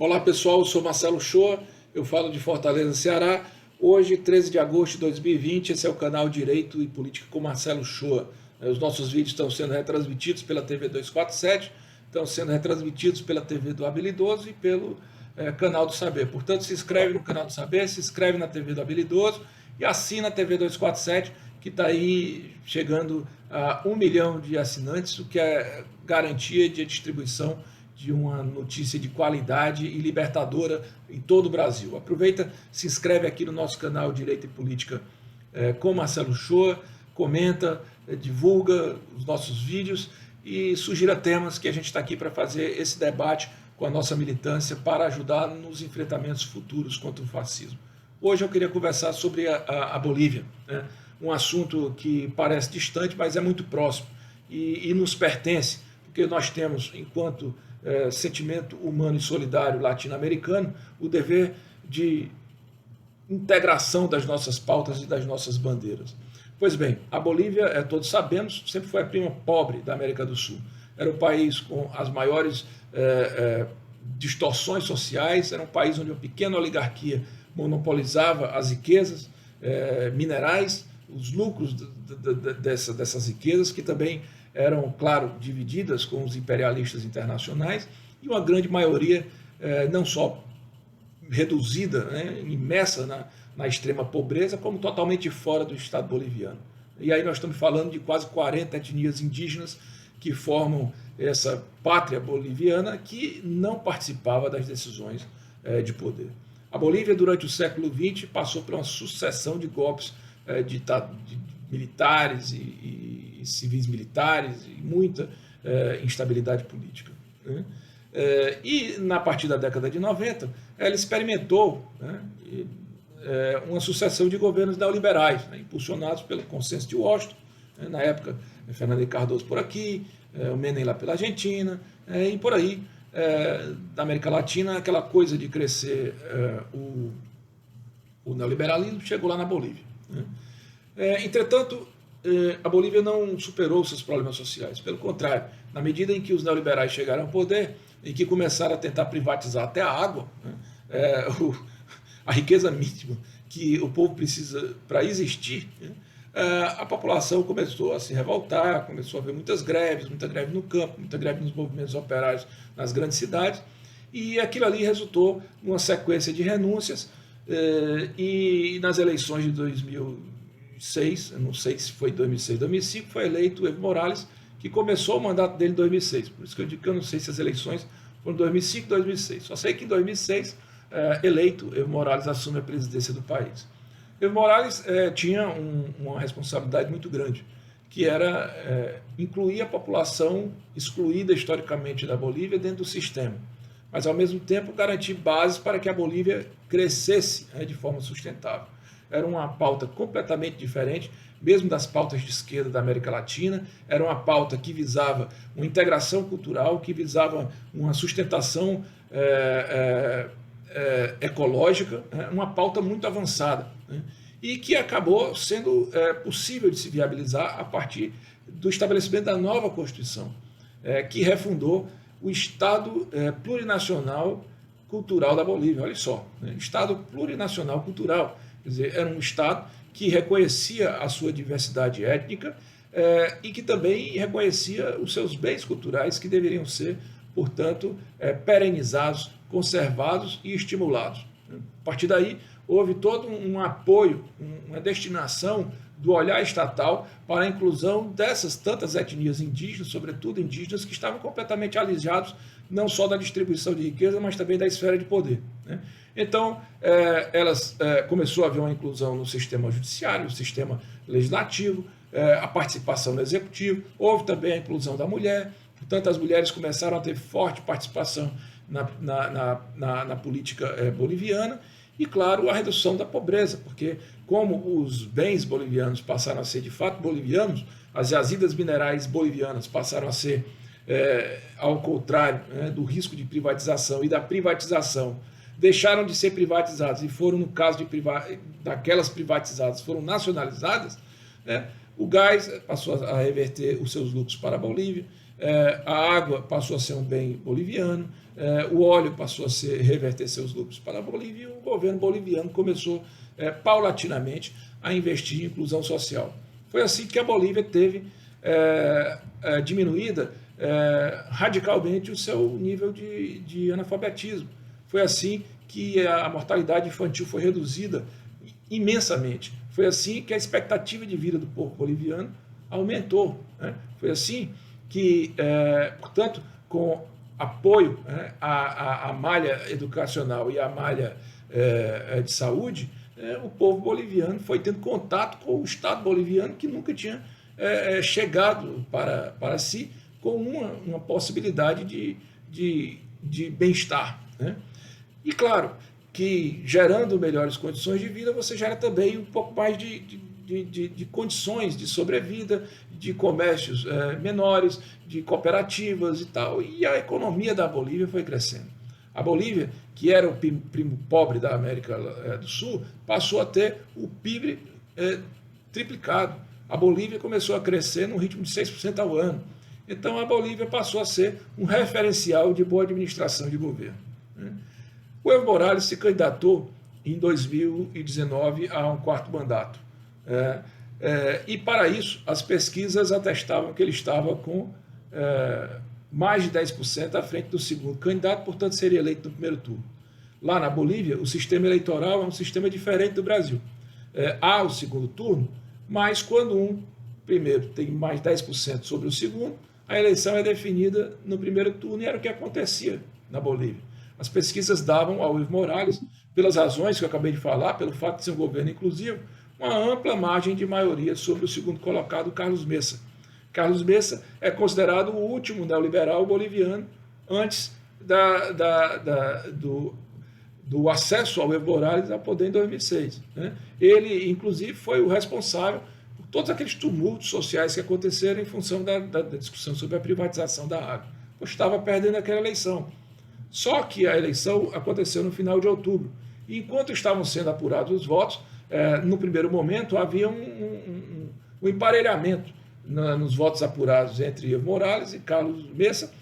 Olá pessoal, eu sou Marcelo Shoa, eu falo de Fortaleza, Ceará. Hoje, 13 de agosto de 2020, esse é o canal Direito e Política com Marcelo Shoa. Os nossos vídeos estão sendo retransmitidos pela TV 247, estão sendo retransmitidos pela TV do Habilidoso e pelo canal do Saber. Portanto, se inscreve no canal do Saber, se inscreve na TV do Habilidoso e assina a TV 247, que está aí chegando a 1 milhão de assinantes, o que é garantia de distribuição de uma notícia de qualidade e libertadora em todo o Brasil. Aproveita, se inscreve aqui no nosso canal Direito e Política com Marcelo Shoa, comenta, divulga os nossos vídeos e sugira temas que a gente está aqui para fazer esse debate com a nossa militância para ajudar nos enfrentamentos futuros contra o fascismo. Hoje eu queria conversar sobre a Bolívia, né? Um assunto que parece distante, mas é muito próximo e nos pertence, porque nós temos, enquanto sentimento humano e solidário latino-americano, o dever de integração das nossas pautas e das nossas bandeiras. Pois bem, a Bolívia, todos sabemos, sempre foi a prima pobre da América do Sul. Era o país com as maiores distorções sociais, era um país onde uma pequena oligarquia monopolizava as riquezas minerais, os lucros dessas riquezas, que também eram, claro, divididas com os imperialistas internacionais, e uma grande maioria não só reduzida, né, imersa na extrema pobreza, como totalmente fora do Estado boliviano. E aí nós estamos falando de quase 40 etnias indígenas que formam essa pátria boliviana que não participava das decisões de poder. A Bolívia, durante o século XX, passou por uma sucessão de golpes de militares e civis militares e muita instabilidade política, né? E na partir da década de 90, ela experimentou, né, uma sucessão de governos neoliberais, né, impulsionados pelo Consenso de Washington, né, na época Fernando Henrique Cardoso por aqui, o Menem lá pela Argentina, e por aí, da América Latina, aquela coisa de crescer o neoliberalismo chegou lá na Bolívia, né? Entretanto, a Bolívia não superou seus problemas sociais. Pelo contrário, na medida em que os neoliberais chegaram ao poder e que começaram a tentar privatizar até a água, né, a riqueza mínima que o povo precisa para existir, né, a população começou a se revoltar, começou a haver muita greve no campo, muita greve nos movimentos operários nas grandes cidades, e aquilo ali resultou numa sequência de renúncias, e nas eleições de 2006, eu não sei se foi 2006, 2005, foi eleito o Evo Morales, que começou o mandato dele em 2006. Por isso que eu digo que eu não sei se as eleições foram 2005 ou 2006. Só sei que em 2006, eleito, Evo Morales assume a presidência do país. Evo Morales tinha uma responsabilidade muito grande, que era incluir a população excluída historicamente da Bolívia dentro do sistema, mas ao mesmo tempo garantir bases para que a Bolívia crescesse de forma sustentável. Era uma pauta completamente diferente, mesmo das pautas de esquerda da América Latina. Era uma pauta que visava uma integração cultural, que visava uma sustentação ecológica, uma pauta muito avançada, né? E que acabou sendo possível de se viabilizar a partir do estabelecimento da nova Constituição, que refundou o Estado plurinacional cultural da Bolívia. Olha só, né? Estado plurinacional cultural. Quer dizer, era um Estado que reconhecia a sua diversidade étnica e que também reconhecia os seus bens culturais, que deveriam ser, portanto, perenizados, conservados e estimulados. A partir daí, houve todo um apoio, uma destinação do olhar estatal para a inclusão dessas tantas etnias indígenas, sobretudo indígenas, que estavam completamente alijados não só da distribuição de riqueza, mas também da esfera de poder, né? Então, começou a haver uma inclusão no sistema judiciário, no sistema legislativo, a participação no executivo, houve também a inclusão da mulher, portanto, as mulheres começaram a ter forte participação na política boliviana, e, claro, a redução da pobreza, porque como os bens bolivianos passaram a ser de fato bolivianos, as jazidas minerais bolivianas passaram a ser, ao contrário, né, do risco de privatização e da privatização, deixaram de ser privatizadas e foram, no caso daquelas privatizadas, foram nacionalizadas, né, o gás passou a reverter os seus lucros para a Bolívia, a água passou a ser um bem boliviano, o óleo passou a reverter seus lucros para a Bolívia, e o governo boliviano começou paulatinamente a investir em inclusão social. Foi assim que a Bolívia teve diminuída radicalmente o seu nível de analfabetismo. Foi assim que a mortalidade infantil foi reduzida imensamente. Foi assim que a expectativa de vida do povo boliviano aumentou, né? Foi assim que, portanto, com apoio à malha educacional e à malha de saúde, o povo boliviano foi tendo contato com o Estado boliviano, que nunca tinha chegado para si com uma possibilidade de bem-estar, né? E claro que, gerando melhores condições de vida, você gera também um pouco mais de condições de sobrevida, de comércios menores, de cooperativas e tal. E a economia da Bolívia foi crescendo. A Bolívia, que era o primo pobre da América do Sul, passou a ter o PIB triplicado. A Bolívia começou a crescer num ritmo de 6% ao ano. Então a Bolívia passou a ser um referencial de boa administração de governo, né? O Evo Morales se candidatou em 2019 a um quarto mandato. E para isso, as pesquisas atestavam que ele estava com mais de 10% à frente do segundo candidato, portanto seria eleito no primeiro turno. Lá na Bolívia, o sistema eleitoral é um sistema diferente do Brasil. Há o segundo turno, mas quando um primeiro tem mais 10% sobre o segundo, a eleição é definida no primeiro turno, e era o que acontecia na Bolívia. As pesquisas davam ao Evo Morales, pelas razões que eu acabei de falar, pelo fato de ser um governo inclusivo, uma ampla margem de maioria sobre o segundo colocado, Carlos Mesa. Carlos Mesa é considerado o último neoliberal boliviano antes do acesso ao Evo Morales ao poder em 2006, né? Ele, inclusive, foi o responsável por todos aqueles tumultos sociais que aconteceram em função da discussão sobre a privatização da água. Eu estava perdendo aquela eleição. Só que a eleição aconteceu no final de outubro. E enquanto estavam sendo apurados os votos, no primeiro momento havia um emparelhamento nos votos apurados entre Evo Morales e Carlos Mesa,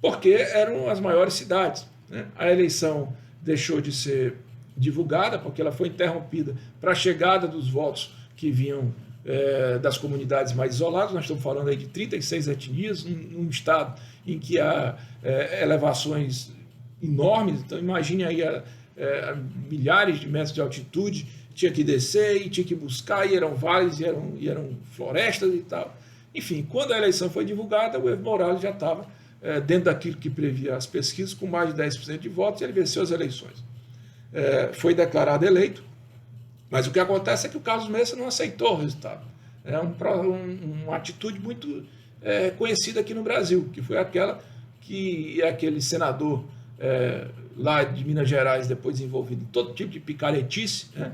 porque eram as maiores cidades, né? A eleição deixou de ser divulgada, porque ela foi interrompida para a chegada dos votos que vinham das comunidades mais isoladas. Nós estamos falando aí de 36 etnias, num estado em que há elevações enormes. Então imagine aí milhares de metros de altitude, tinha que descer e tinha que buscar, e eram vales, e eram florestas e tal. Enfim, quando a eleição foi divulgada, o Evo Morales já estava dentro daquilo que previa as pesquisas, com mais de 10% de votos, e ele venceu as eleições. Foi declarado eleito, mas o que acontece é que o Carlos Mesa não aceitou o resultado. É uma atitude muito conhecida aqui no Brasil, que foi aquela que aquele senador lá de Minas Gerais, depois envolvido em todo tipo de picaretice, né,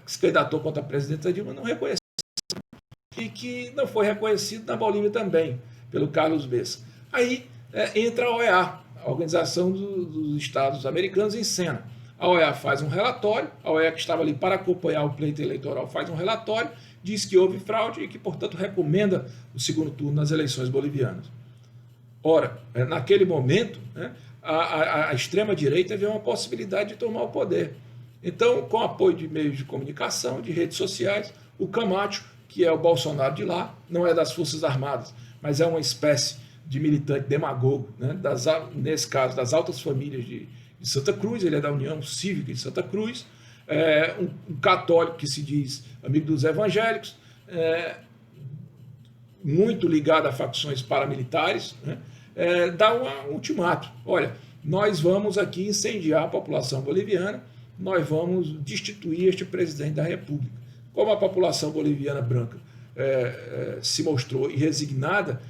que se candidatou contra a presidenta Dilma, não reconheceu, e que não foi reconhecido na Bolívia também, pelo Carlos Mesa. Aí entra a OEA, a Organização dos Estados Americanos, em cena. A OEA faz um relatório, a OEA, que estava ali para acompanhar o pleito eleitoral, faz um relatório, diz que houve fraude e que, portanto, recomenda o segundo turno nas eleições bolivianas. Ora, naquele momento, né, a extrema-direita vê uma possibilidade de tomar o poder. Então, com apoio de meios de comunicação, de redes sociais, o Camacho, que é o Bolsonaro de lá, não é das Forças Armadas, mas é uma espécie de militante demagogo, né, nesse caso, das altas famílias de Santa Cruz. Ele é da União Cívica de Santa Cruz, um católico que se diz amigo dos evangélicos, muito ligado a facções paramilitares, né, dá um ultimato: olha, nós vamos aqui incendiar a população boliviana, nós vamos destituir este presidente da República. Como a população boliviana branca se mostrou irresignada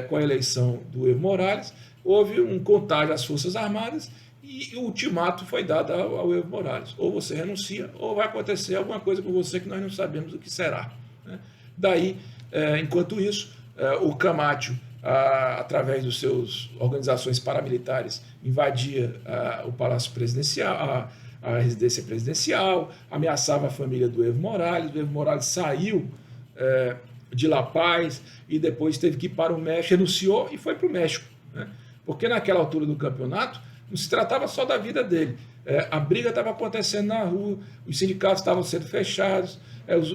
com a eleição do Evo Morales, houve um contágio às Forças Armadas e o ultimato foi dado ao Evo Morales: ou você renuncia, ou vai acontecer alguma coisa com você que nós não sabemos o que será, né? Daí, enquanto isso, o Camacho, através dos seus organizações paramilitares, invadia o Palácio Presidencial, a residência presidencial, ameaçava a família do Evo Morales. O Evo Morales saiu de La Paz, e depois teve que ir para o México, renunciou e foi para o México, né? Porque naquela altura do campeonato não se tratava só da vida dele. A briga estava acontecendo na rua, os sindicatos estavam sendo fechados,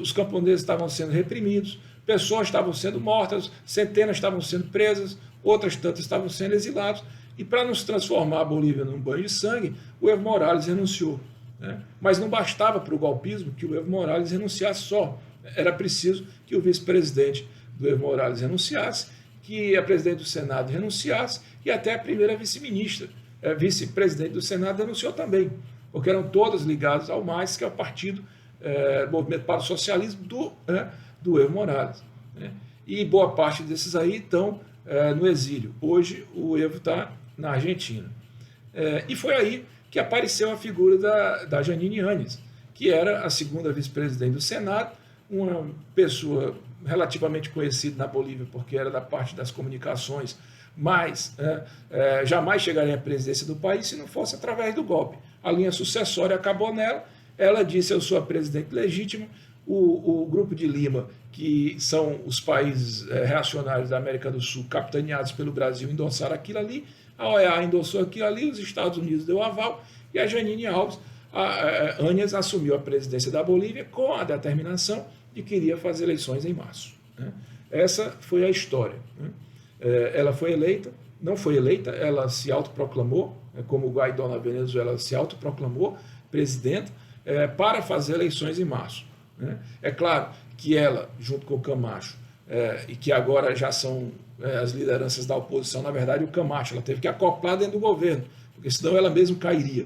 os camponeses estavam sendo reprimidos, pessoas estavam sendo mortas, centenas estavam sendo presas, outras tantas estavam sendo exilados, e para não se transformar a Bolívia num banho de sangue, o Evo Morales renunciou, né? Mas não bastava para o golpismo que o Evo Morales renunciasse só, era preciso que o vice-presidente do Evo Morales renunciasse, que a presidente do Senado renunciasse e até a primeira vice-ministra, vice-presidente do Senado renunciou também, porque eram todas ligadas ao MAS, que é o partido Movimento para o Socialismo do Evo Morales, né? E boa parte desses aí estão no exílio. Hoje o Evo está na Argentina. E foi aí que apareceu a figura da Jeanine Áñez, que era a segunda vice-presidente do Senado, uma pessoa relativamente conhecida na Bolívia, porque era da parte das comunicações, mas jamais chegaria à presidência do país se não fosse através do golpe. A linha sucessória acabou nela, ela disse: eu sou a presidente legítima. O Grupo de Lima, que são os países reacionários da América do Sul, capitaneados pelo Brasil, endossaram aquilo ali, a OEA endossou aquilo ali, os Estados Unidos deu aval, e a Jeanine Áñez assumiu a presidência da Bolívia com a determinação de que iria fazer eleições em março, né? Essa foi a história, né? Ela foi eleita, não foi eleita, ela se autoproclamou, como o Guaidó na Venezuela se autoproclamou presidenta, para fazer eleições em março, né? É claro que ela, junto com o Camacho, e que agora já são as lideranças da oposição, na verdade o Camacho, ela teve que acoplar dentro do governo, porque senão ela mesma cairia.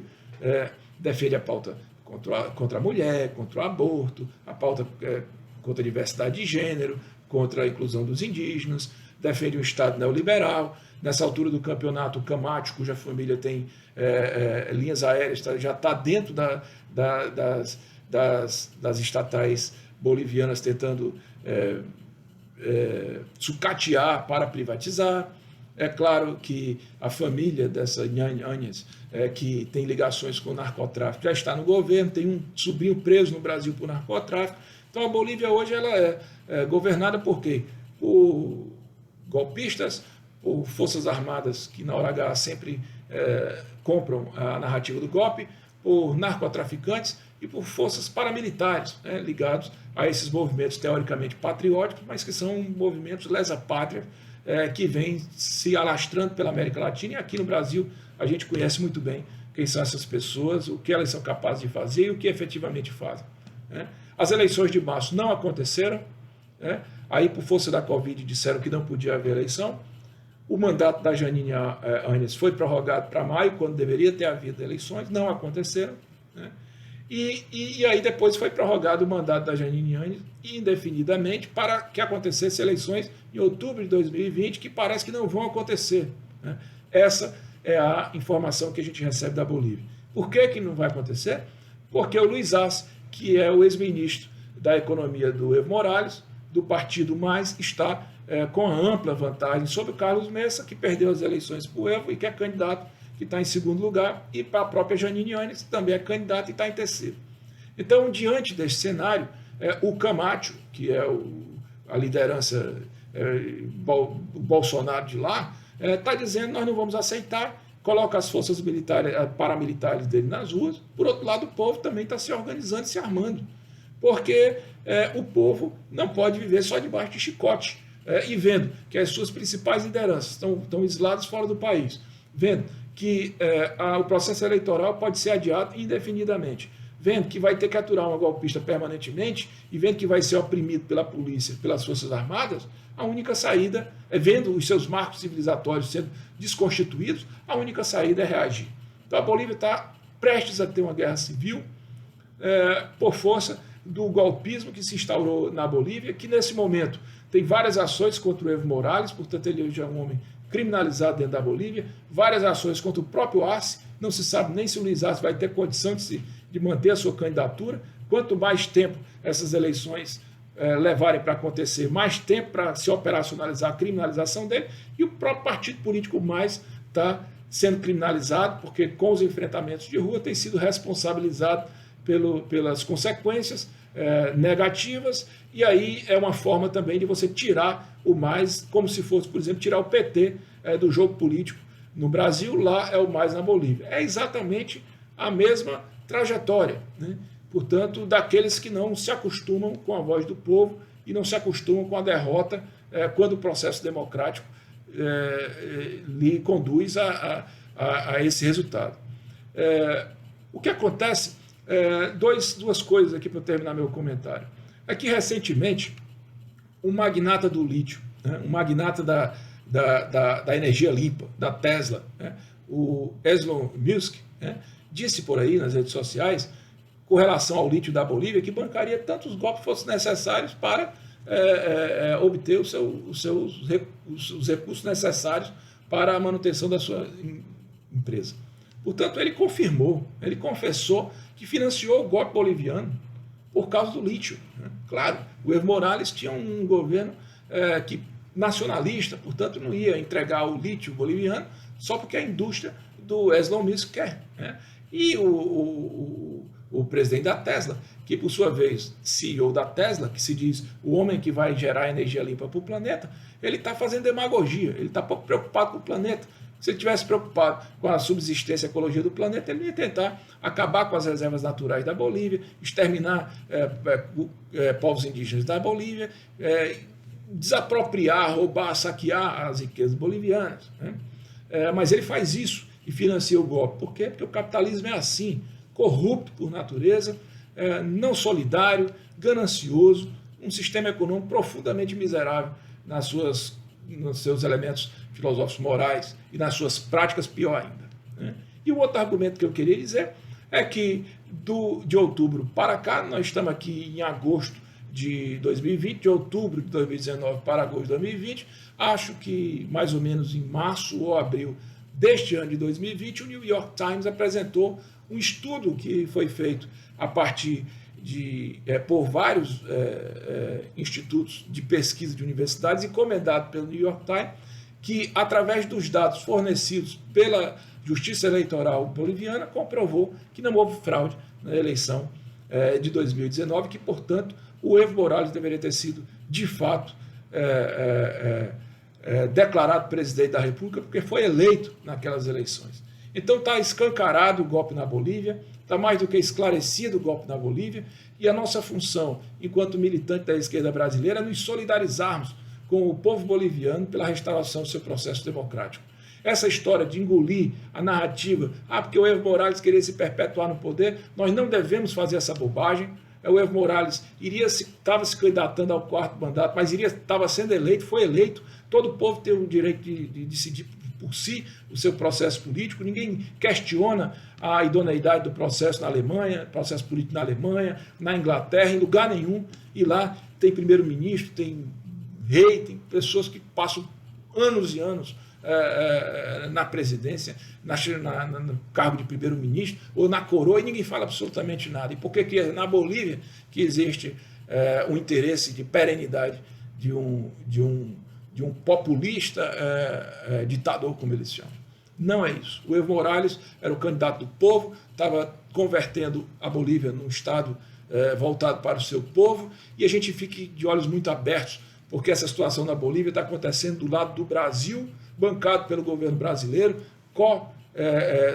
Defende a pauta contra a mulher, contra o aborto, a pauta contra a diversidade de gênero, contra a inclusão dos indígenas, defende um Estado neoliberal. Nessa altura do campeonato, o Camacho, cuja família tem linhas aéreas, já está dentro das estatais bolivianas tentando sucatear para privatizar. É claro que a família dessa Áñez, que tem ligações com o narcotráfico, já está no governo, tem um sobrinho preso no Brasil por narcotráfico. Então a Bolívia hoje ela é governada por quê? Por golpistas, por forças armadas que na hora H sempre compram a narrativa do golpe, por narcotraficantes e por forças paramilitares, ligados a esses movimentos teoricamente patrióticos, mas que são movimentos lesa-pátria, que vem se alastrando pela América Latina, e aqui no Brasil a gente conhece muito bem quem são essas pessoas, o que elas são capazes de fazer e o que efetivamente fazem, né? As eleições de março não aconteceram, né? Aí por força da Covid disseram que não podia haver eleição. O mandato da Jeanine Áñez foi prorrogado para maio, quando deveria ter havido eleições, não aconteceram, né? E aí depois foi prorrogado o mandato da Jeanine Áñez indefinidamente para que acontecesse eleições em outubro de 2020, que parece que não vão acontecer, né? Essa é a informação que a gente recebe da Bolívia. Por que não vai acontecer? Porque o Luiz Arce, que é o ex-ministro da Economia do Evo Morales, do partido MAS, está com a ampla vantagem sobre o Carlos Messa, que perdeu as eleições para o Evo e que é candidato, que está em segundo lugar, e para a própria Jeanine Áñez, que também é candidata e está em terceiro. Então, diante desse cenário, o Camacho, que é a liderança o Bolsonaro de lá, está dizendo: nós não vamos aceitar, coloca as forças militares, paramilitares dele nas ruas. Por outro lado, o povo também está se organizando e se armando, porque o povo não pode viver só debaixo de chicote, e vendo que as suas principais lideranças estão exiladas fora do país, vendo que o processo eleitoral pode ser adiado indefinidamente, vendo que vai ter que aturar uma golpista permanentemente e vendo que vai ser oprimido pela polícia, pelas Forças Armadas. A única saída, vendo os seus marcos civilizatórios sendo desconstituídos, a única saída é reagir. Então a Bolívia está prestes a ter uma guerra civil por força do golpismo que se instaurou na Bolívia, que nesse momento tem várias ações contra o Evo Morales, portanto ele já é um homem criminalizado dentro da Bolívia, várias ações contra o próprio Arce, não se sabe nem se o Luiz Arce vai ter condição de manter a sua candidatura. Quanto mais tempo essas eleições levarem para acontecer, mais tempo para se operacionalizar a criminalização dele, e o próprio partido político MAS está sendo criminalizado, porque com os enfrentamentos de rua tem sido responsabilizado pelas consequências negativas, e aí é uma forma também de você tirar o mais, como se fosse, por exemplo, tirar o PT do jogo político no Brasil, lá é o mais na Bolívia. É exatamente a mesma trajetória, né? Portanto, daqueles que não se acostumam com a voz do povo e não se acostumam com a derrota quando o processo democrático lhe conduz a esse resultado. O que acontece, duas coisas aqui para eu terminar meu comentário. É que recentemente, um magnata do lítio, né, um magnata da energia limpa, da Tesla, né, o Elon Musk, né, disse por aí nas redes sociais, com relação ao lítio da Bolívia, que bancaria tantos golpes fossem necessários para obter os recursos necessários para a manutenção da sua empresa. Portanto, ele confirmou, ele confessou que financiou o golpe boliviano por causa do lítio, né? Claro, o Evo Morales tinha um governo nacionalista, portanto não ia entregar o lítio boliviano só porque a indústria do Elon Musk quer, né? E o presidente da Tesla, que por sua vez, CEO da Tesla, que se diz o homem que vai gerar energia limpa para o planeta, ele está fazendo demagogia, ele está pouco preocupado com o planeta. Se ele tivesse preocupado com a subsistência e ecologia do planeta, ele ia tentar acabar com as reservas naturais da Bolívia, exterminar povos indígenas da Bolívia, desapropriar, roubar, saquear as riquezas bolivianas, né? Mas ele faz isso e financia o golpe. Por quê? Porque o capitalismo é assim, corrupto por natureza, não solidário, ganancioso, um sistema econômico profundamente miserável nos seus elementos filosóficos morais e nas suas práticas pior ainda, né? E o outro argumento que eu queria dizer é que de outubro para cá, nós estamos aqui em agosto de 2020, de outubro de 2019 para agosto de 2020, acho que mais ou menos em março ou abril deste ano de 2020, o New York Times apresentou um estudo que foi feito a partir por vários institutos de pesquisa de universidades, encomendado pelo New York Times, que, através dos dados fornecidos pela Justiça Eleitoral boliviana, comprovou que não houve fraude na eleição de 2019, que, portanto, o Evo Morales deveria ter sido, de fato, declarado presidente da República, porque foi eleito naquelas eleições. Então está escancarado o golpe na Bolívia, está mais do que esclarecido o golpe na Bolívia, e a nossa função, enquanto militante da esquerda brasileira, é nos solidarizarmos com o povo boliviano pela restauração do seu processo democrático. Essa história de engolir a narrativa, porque o Evo Morales queria se perpetuar no poder, nós não devemos fazer essa bobagem. O Evo Morales estava se candidatando ao 4º mandato, mas estava sendo eleito, foi eleito. Todo o povo tem o direito de decidir por si o seu processo político. Ninguém questiona a idoneidade do processo na Alemanha, processo político na Alemanha, na Inglaterra, em lugar nenhum. E lá tem primeiro-ministro, tem rei, tem pessoas que passam anos e anos na presidência, no cargo de primeiro-ministro, ou na coroa, e ninguém fala absolutamente nada. E por que é na Bolívia que existe o interesse de perenidade de um populista ditador, como eles chamam? Não é isso. O Evo Morales era o candidato do povo, estava convertendo a Bolívia num estado voltado para o seu povo, e a gente fique de olhos muito abertos, porque essa situação na Bolívia está acontecendo do lado do Brasil, bancado pelo governo brasileiro,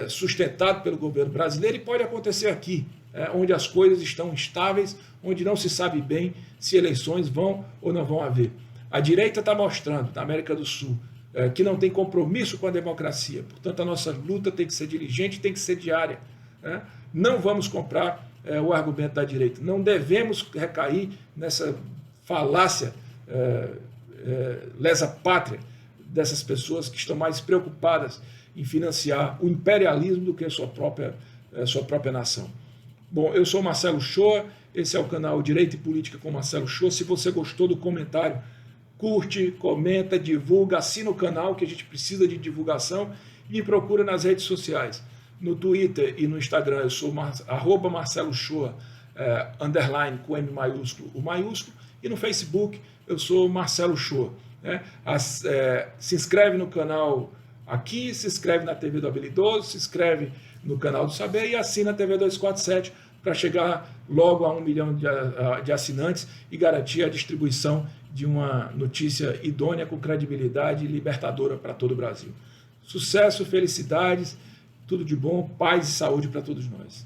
sustentado pelo governo brasileiro, e pode acontecer aqui, onde as coisas estão instáveis, onde não se sabe bem se eleições vão ou não vão haver. A direita está mostrando, na América do Sul, que não tem compromisso com a democracia. Portanto, a nossa luta tem que ser diligente, tem que ser diária, né? Não vamos comprar o argumento da direita. Não devemos recair nessa falácia lesa pátria dessas pessoas que estão mais preocupadas em financiar o imperialismo do que a sua própria nação. Bom, eu sou Marcelo Shoa, esse é o canal Direito e Política com Marcelo Shoa. Se você gostou do comentário, curte, comenta, divulga, assina o canal, que a gente precisa de divulgação, e me procura nas redes sociais. No Twitter e no Instagram eu sou @Marcelo Shoa, underline com M maiúsculo, o maiúsculo, e no Facebook eu sou Marcelo Shoa, né? Se inscreve no canal aqui, se inscreve na TV do Habilidoso, se inscreve no canal do Saber e assina a TV 247 para chegar logo a 1 milhão de assinantes e garantir a distribuição de uma notícia idônea, com credibilidade e libertadora para todo o Brasil. Sucesso, felicidades, tudo de bom, paz e saúde para todos nós.